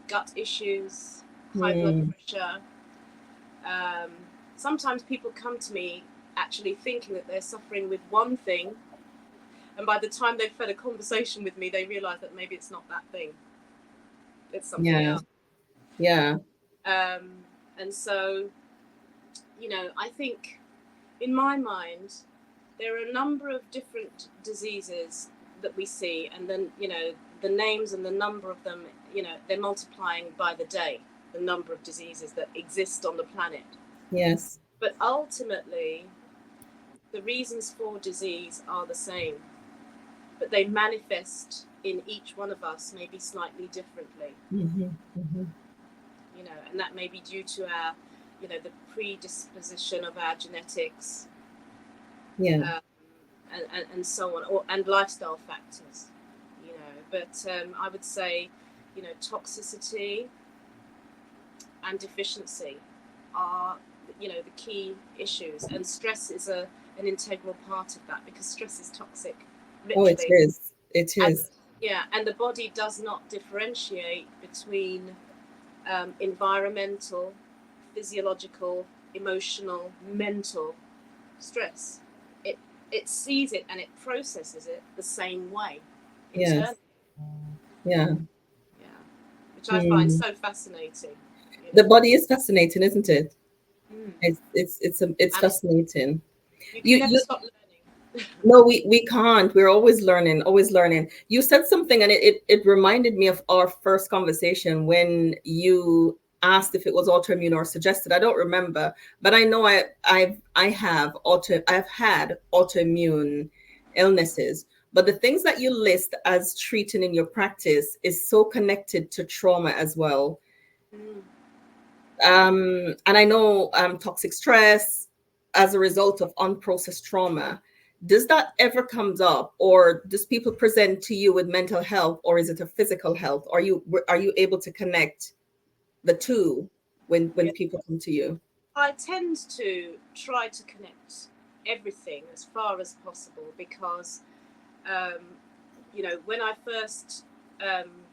gut issues, high blood Hmm. pressure. Sometimes people come to me actually thinking that they're suffering with one thing, and by the time they've had a conversation with me, they realize that maybe it's not that thing, it's something Yeah. else. Yeah. And so, I think in my mind, there are a number of different diseases that we see, and then, the names and the number of them, they're multiplying by the day, the number of diseases that exist on the planet. Yes. But ultimately, the reasons for disease are the same, but they manifest in each one of us maybe slightly differently, Hmm. Hmm. and that may be due to our, the predisposition of our genetics, Yeah. um, and so on, and lifestyle factors, But I would say, toxicity and deficiency are, the key issues, and stress is an integral part of that, because stress is toxic, Oh, it literally. is. It And is. yeah, and the body does not differentiate between environmental, physiological, emotional, mental stress. It it sees it and it processes it the same way Yes. internally. Yeah. Yeah, which I find Hmm. so fascinating. You The know, body is fascinating, isn't it? mm. It's And fascinating. you can never You stop learning. No, we can't. We're always learning, always learning. You said something, and it reminded me of our first conversation when you asked if it was autoimmune or suggested. I don't remember, but I know I've had autoimmune illnesses. But the things that you list as treating in your practice is so connected to trauma as well. Mm. And I know toxic stress as a result of unprocessed trauma. Does that ever comes up, or does people present to you with mental health, or is it a physical health? Are you able to connect the two when Yeah, people come to you? I tend to try to connect everything as far as possible, because um, when I first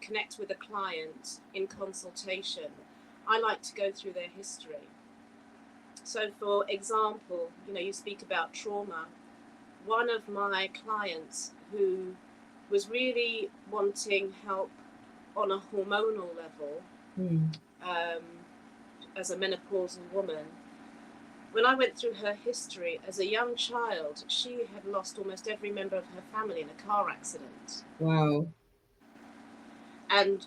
connect with a client in consultation, I like to go through their history. So, for example, you speak about trauma. One of my clients who was really wanting help on a hormonal level, Hmm. um, as a menopausal woman, when I went through her history as a young child, she had lost almost every member of her family in a car accident. Wow. And,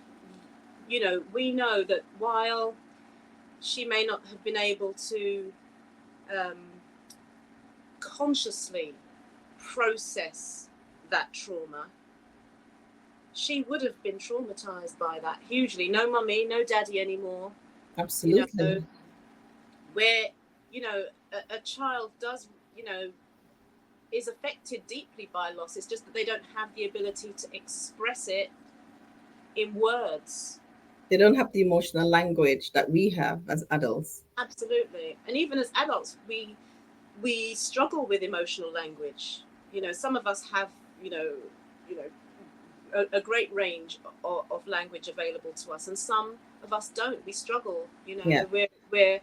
we know that while she may not have been able to um, consciously process that trauma, she would have been traumatized by that hugely. No mummy, no daddy anymore. You know, Absolutely. where, a child does, is affected deeply by loss. It's just that they don't have the ability to express it in words. They don't have the emotional language that we have as adults. Absolutely. And even as adults, we struggle with emotional language. Some of us have, you know, a great range of language available to us, and some of us don't. We struggle. Yeah. We're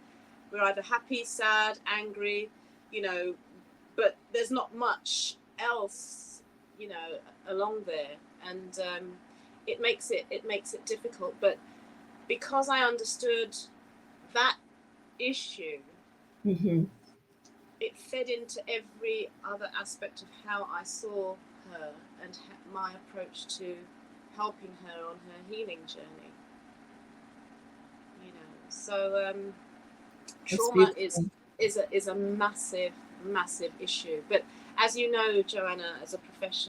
either happy, sad, angry, you know, but there's not much else, along there, and it makes it difficult. But because I understood that issue, Hmm. it fed into every other aspect of how I saw her, and my approach to helping her on her healing journey. So That's trauma is beautiful. is a is a massive issue. But as you know, Joanna, as a professional,